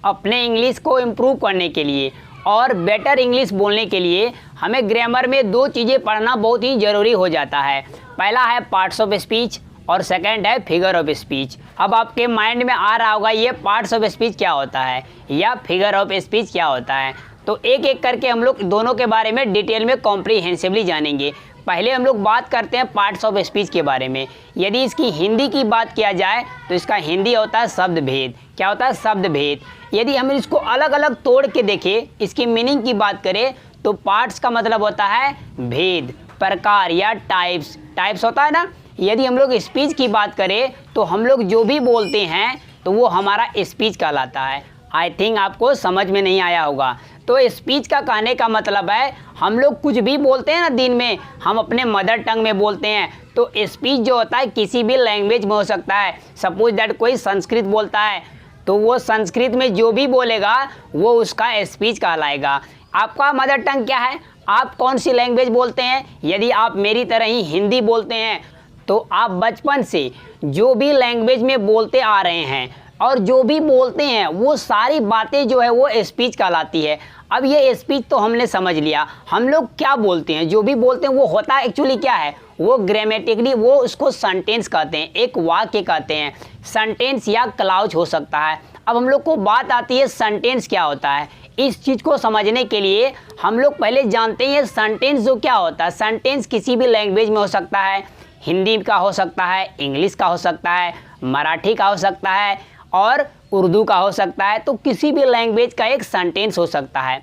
अपने इंग्लिश को इम्प्रूव करने के लिए और बेटर इंग्लिश बोलने के लिए हमें ग्रामर में दो चीज़ें पढ़ना बहुत ही ज़रूरी हो जाता है। पहला है पार्ट्स ऑफ स्पीच और सेकंड है फिगर ऑफ स्पीच। अब आपके माइंड में आ रहा होगा ये पार्ट्स ऑफ स्पीच क्या होता है या फिगर ऑफ स्पीच क्या होता है। तो एक एक करके हम लोग दोनों के बारे में डिटेल में कॉम्प्रीहेंसिवली जानेंगे। पहले हम लोग बात करते हैं पार्ट्स ऑफ स्पीच के बारे में। यदि इसकी हिंदी की बात किया जाए तो इसका हिंदी होता है शब्द भेद। क्या होता है? शब्द भेद। यदि हम इसको अलग अलग तोड़ के देखें, इसकी मीनिंग की बात करें तो पार्ट्स का मतलब होता है भेद, प्रकार या टाइप्स। टाइप्स होता है ना। यदि हम लोग स्पीच की बात करें तो हम लोग जो भी बोलते हैं तो वो हमारा स्पीच कहलाता है। आई थिंक आपको समझ में नहीं आया होगा। तो स्पीच का कहने का मतलब है हम लोग कुछ भी बोलते हैं ना, दिन में हम अपने मदर टंग में बोलते हैं। तो स्पीच जो होता है किसी भी लैंग्वेज में हो सकता है। सपोज दैट कोई संस्कृत बोलता है तो वो संस्कृत में जो भी बोलेगा वो उसका स्पीच कहलाएगा। आपका मदर टंग क्या है? आप कौन सी लैंग्वेज बोलते हैं? यदि आप मेरी तरह ही हिंदी बोलते हैं तो आप बचपन से जो भी लैंग्वेज में बोलते आ रहे हैं और जो भी बोलते हैं वो सारी बातें जो है वो स्पीच कहलाती है। अब ये स्पीच तो हमने समझ लिया। हम लोग क्या बोलते हैं, जो भी बोलते हैं वो होता है एक्चुअली क्या है, वो ग्रामेटिकली वो उसको सेंटेंस कहते हैं, एक वाक्य कहते हैं। सेंटेंस या क्लाउज हो सकता है। अब हम लोग को बात आती है सेंटेंस क्या होता है। इस चीज़ को समझने के लिए हम लोग पहले जानते हैं सेंटेंस जो क्या होता है। सेंटेंस किसी भी लैंग्वेज में हो सकता है, हिंदी का हो सकता है, इंग्लिश का हो सकता है, मराठी का हो सकता है और उर्दू का हो सकता है। तो किसी भी लैंग्वेज का एक सेंटेंस हो सकता है।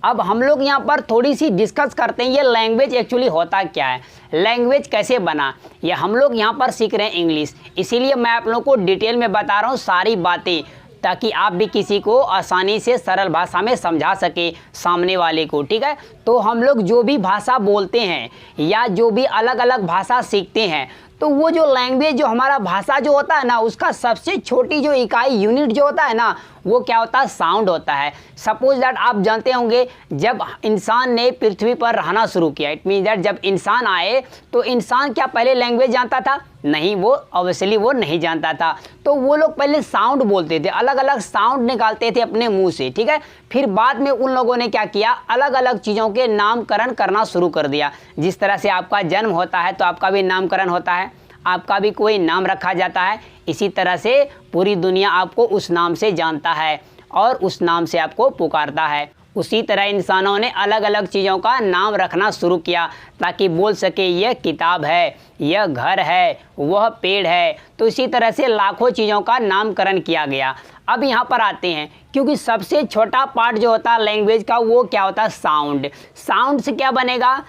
अब हम लोग यहाँ पर थोड़ी सी डिस्कस करते हैं ये लैंग्वेज एक्चुअली होता क्या है, लैंग्वेज कैसे बना। ये हम लोग यहाँ पर सीख रहे हैं इंग्लिश, इसीलिए मैं आप लोगों को डिटेल में बता रहा हूँ सारी बातें, ताकि आप भी किसी को आसानी से सरल भाषा में समझा सके सामने वाले को। ठीक है। तो हम लोग जो भी भाषा बोलते हैं या जो भी अलग अलग भाषा सीखते हैं तो वो जो लैंग्वेज जो हमारा भाषा जो होता है ना, उसका सबसे छोटी जो इकाई यूनिट जो होता है ना, वो क्या होता है? साउंड होता है। सपोज दैट आप जानते होंगे जब इंसान ने पृथ्वी पर रहना शुरू किया, इट मीन दैट जब इंसान आए तो इंसान क्या पहले लैंग्वेज जानता था? नहीं, वो ऑब्वियसली वो नहीं जानता था। तो वो लोग पहले साउंड बोलते थे, अलग अलग साउंड निकालते थे अपने मुंह से। ठीक है। फिर बाद में उन लोगों ने क्या किया, अलग अलग चीज़ों के नामकरण करना शुरू कर दिया। जिस तरह से आपका जन्म होता है तो आपका भी नामकरण होता है, आपका भी कोई नाम रखा जाता है। इसी तरह से पूरी दुनिया आपको उस नाम से जानता है और उस नाम से आपको पुकारता है। उसी तरह इंसानों ने अलग अलग चीज़ों का नाम रखना शुरू किया ताकि बोल सके यह किताब है, यह घर है, वह पेड़ है। तो इसी तरह से लाखों चीज़ों का नामकरण किया गया। अब यहाँ पर आते हैं, क्योंकि सबसे छोटा पार्ट जो होता है लैंग्वेज का वो क्या होता है? साउंड। साउंड से क्या बनेगा?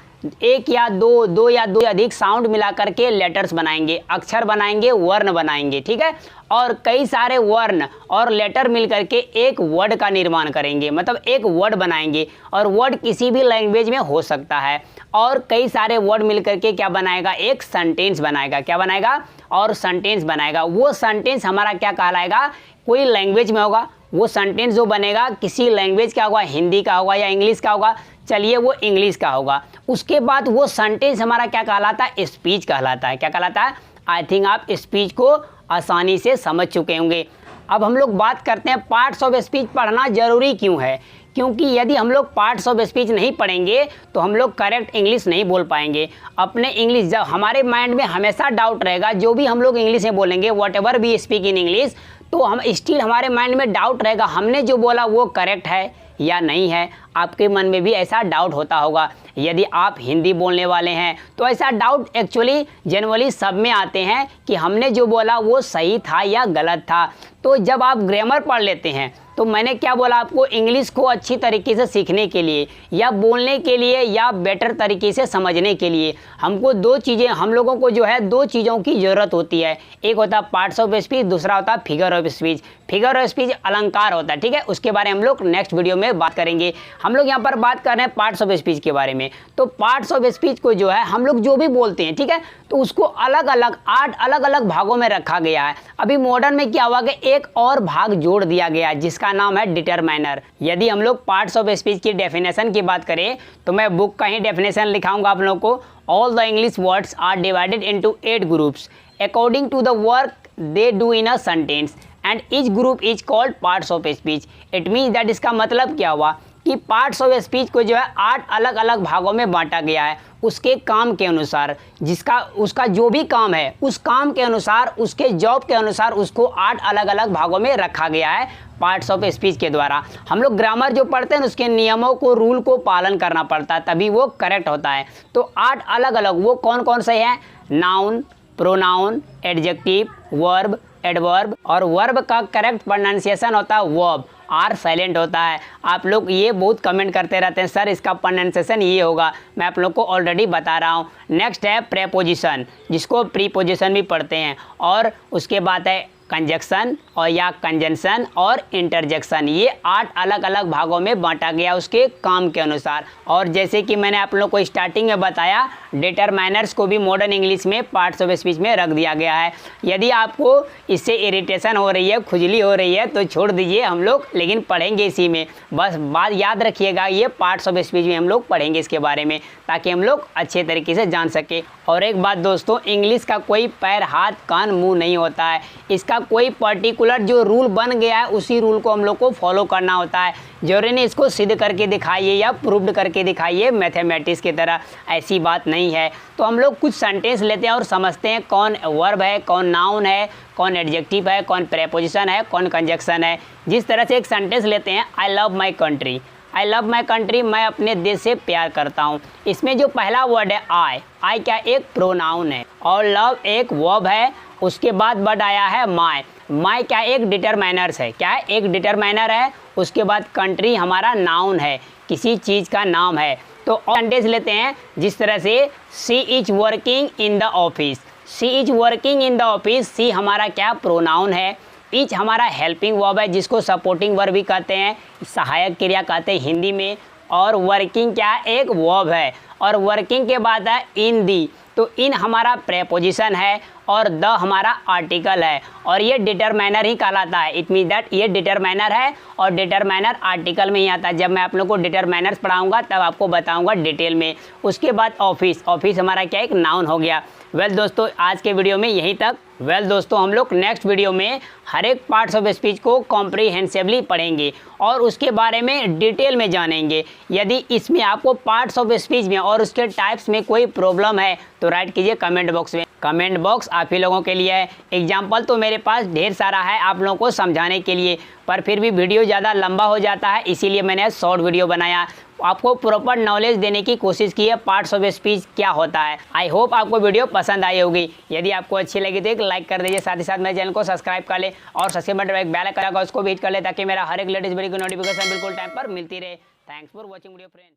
एक या दो या दो अधिक साउंड मिला करके लेटर्स बनाएंगे, अक्षर बनाएंगे, वर्ण बनाएंगे। ठीक है। और कई सारे वर्ण और लेटर मिल करके एक वर्ड का निर्माण करेंगे, मतलब एक वर्ड बनाएंगे। और वर्ड किसी भी लैंग्वेज में हो सकता है। और कई सारे वर्ड मिल करके क्या बनाएगा? एक सेंटेंस बनाएगा। क्या बनाएगा? और सेंटेंस बनाएगा। वो सेंटेंस हमारा क्या कहलाएगा? कोई लैंग्वेज में होगा। वो सेंटेंस जो बनेगा किसी लैंग्वेज का होगा, हिंदी का होगा या इंग्लिश का होगा। चलिए वो इंग्लिश का होगा। उसके बाद वो सेंटेंस हमारा क्या कहलाता है? स्पीच कहलाता है। क्या कहलाता है? आई थिंक आप स्पीच को आसानी से समझ चुके होंगे। अब हम लोग बात करते हैं पार्ट्स ऑफ स्पीच पढ़ना ज़रूरी क्यों है। क्योंकि यदि हम लोग पार्ट्स ऑफ स्पीच नहीं पढ़ेंगे तो हम लोग करेक्ट इंग्लिश नहीं बोल पाएंगे। अपने इंग्लिश जब हमारे माइंड में हमेशा डाउट रहेगा, जो भी हम लोग इंग्लिश में बोलेंगे, whatever we speak in English, तो हम स्टिल हमारे माइंड में डाउट रहेगा हमने जो बोला वो करेक्ट है या नहीं है। आपके मन में भी ऐसा डाउट होता होगा। यदि आप हिंदी बोलने वाले हैं तो ऐसा डाउट एक्चुअली जनरली सब में आते हैं कि हमने जो बोला वो सही था या गलत था। तो जब आप ग्रामर पढ़ लेते हैं तो मैंने क्या बोला आपको, इंग्लिश को अच्छी तरीके से सीखने के लिए या बोलने के लिए या बेटर तरीके से समझने के लिए हमको दो चीज़ें, हम लोगों को जो है दो चीज़ों की ज़रूरत होती है। एक होता है पार्ट्स ऑफ स्पीच, दूसरा होता है figure of speech. Figure of speech अलंकार होता है। ठीक है। उसके बारे में हम लोग नेक्स्ट वीडियो में बात करेंगे। हम लोग यहाँ पर बात कर रहे हैं पार्ट्स ऑफ स्पीच के बारे में। तो पार्ट्स ऑफ स्पीच को जो है हम लोग जो भी बोलते हैं, ठीक है, तो उसको अलग अलग 8 अलग अलग भागों में रखा गया है। अभी मॉडर्न में क्या हुआ कि एक और भाग जोड़ दिया गया जिसका नाम है डिटरमाइनर। यदि हम लोग पार्ट्स ऑफ स्पीच की डेफिनेशन की बात करें तो मैं बुक का ही डेफिनेशन लिखाऊंगा आप लोगों को। All the English words are divided into 8 groups according to the work they do in a sentence. And each group is called parts of speech. It means that इसका मतलब क्या हुआ कि पार्ट्स ऑफ स्पीच को जो है 8 अलग अलग भागों में बांटा गया है उसके काम के अनुसार, जिसका उसका जो भी काम है उस काम के अनुसार, उसके जॉब के अनुसार उसको 8 अलग अलग भागों में रखा गया है पार्ट्स ऑफ स्पीच के द्वारा। हम लोग ग्रामर जो पढ़ते हैं उसके नियमों को, रूल को पालन करना पड़ता है तभी वो करेक्ट होता है। तो 8 अलग अलग वो कौन कौन से हैं? Noun, pronoun, adjective, verb, adverb, और वर्ब का करेक्ट प्रोनाउंसिएशन होता है वर्ब, आर साइलेंट होता है। आप लोग ये बहुत कमेंट करते रहते हैं सर इसका प्रोनाउंसिएशन ये होगा, मैं आप लोग को ऑलरेडी बता रहा हूँ। नेक्स्ट है प्रेपोजिशन, जिसको प्रीपोजिशन भी पढ़ते हैं, और उसके बाद है कंजक्शन और या कंजंक्शन और इंटरजेक्शन। ये 8 अलग अलग भागों में बांटा गया उसके काम के अनुसार। और जैसे कि मैंने आप लोग को स्टार्टिंग में बताया, डिटरमाइनर्स को भी मॉडर्न इंग्लिश में पार्ट्स ऑफ स्पीच में रख दिया गया है। यदि आपको इससे इरिटेशन हो रही है, खुजली हो रही है तो छोड़ दीजिए, हम लोग लेकिन पढ़ेंगे इसी में। बस बात याद रखिएगा, ये पार्ट्स ऑफ स्पीच में हम लोग पढ़ेंगे इसके बारे में, ताकि हम लोग अच्छे तरीके से जान सके। और एक बात दोस्तों, इंग्लिश का कोई पैर, हाथ, कान, मुंह नहीं होता है। इसका कोई पर्टिकुलर जो रूल बन गया है उसी रूल को हम लोग को फॉलो करना होता है। जरूरी नहीं इसको सिद्ध करके दिखाइए या प्रूव्ड करके दिखाइए मैथमेटिक्स की तरह, ऐसी बात नहीं है। तो हम लोग कुछ सेंटेंस लेते हैं और समझते हैं कौन वर्ब है, कौन नाउन है, कौन एडजेक्टिव है, कौन प्रेपोजिशन है, कौन कंजक्शन है। जिस तरह से एक सेंटेंस लेते हैं, I love my country. I love my country, मैं अपने देश से प्यार करता हूँ। इसमें जो पहला वर्ड है आई क्या एक प्रोनाउन है, और लव एक वर्ब है। उसके बाद वर्ड आया है माई क्या एक डिटरमाइनर्स है, क्या है एक डिटरमाइनर है। उसके बाद कंट्री हमारा नाउन है, किसी चीज़ का नाम है। तो सेंटेंस लेते हैं जिस तरह से she is working in the office. She is working in the office, she हमारा क्या प्रोनाउन है, इच हमारा हेल्पिंग वर्ब है जिसको सपोर्टिंग वर्ब भी कहते हैं, सहायक क्रिया कहते हैं हिंदी में। और वर्किंग क्या एक वर्ब है, और वर्किंग के बाद है इन दी, तो इन हमारा प्रेपोजिशन है और द हमारा आर्टिकल है, और ये डिटरमाइनर ही कहलाता है। इट मीन दैट ये डिटरमाइनर है और डिटरमाइनर आर्टिकल में ही आता है। जब मैं आप लोग को डिटरमाइनर्स पढ़ाऊंगा तब आपको बताऊंगा डिटेल में। उसके बाद ऑफिस, ऑफिस हमारा क्या एक नाउन हो गया। वेल दोस्तों, आज के वीडियो में यहीं तक। वेल दोस्तों, हम लोग नेक्स्ट वीडियो में हर एक पार्ट्स ऑफ स्पीच को कॉम्प्रिहेंसिवली पढ़ेंगे और उसके बारे में डिटेल में जानेंगे। यदि इसमें आपको पार्ट्स ऑफ स्पीच में और उसके टाइप्स में कोई प्रॉब्लम है तो राइट कीजिए कमेंट बॉक्स में। कमेंट बॉक्स आप ही लोगों के लिए है। एग्जाम्पल तो मेरे पास ढेर सारा है आप लोगों को समझाने के लिए, पर फिर भी वीडियो ज़्यादा लंबा हो जाता है, इसीलिए मैंने शॉर्ट वीडियो बनाया। आपको प्रॉपर नॉलेज देने की कोशिश की है पार्ट्स ऑफ स्पीच क्या होता है। आई होप आपको वीडियो पसंद आई होगी। यदि आपको अच्छी लगी तो एक लाइक कर दीजिए, साथ ही साथ मेरे चैनल को सब्सक्राइब कर ले और सबसे बड़ा एक बेल आइकन उसको भी हिट कर ले, ताकि मेरा हर एक लेटेस्ट वीडियो की नोटिफिकेशन बिल्कुल टाइम पर मिलती रहे। Thanks for watching video friends.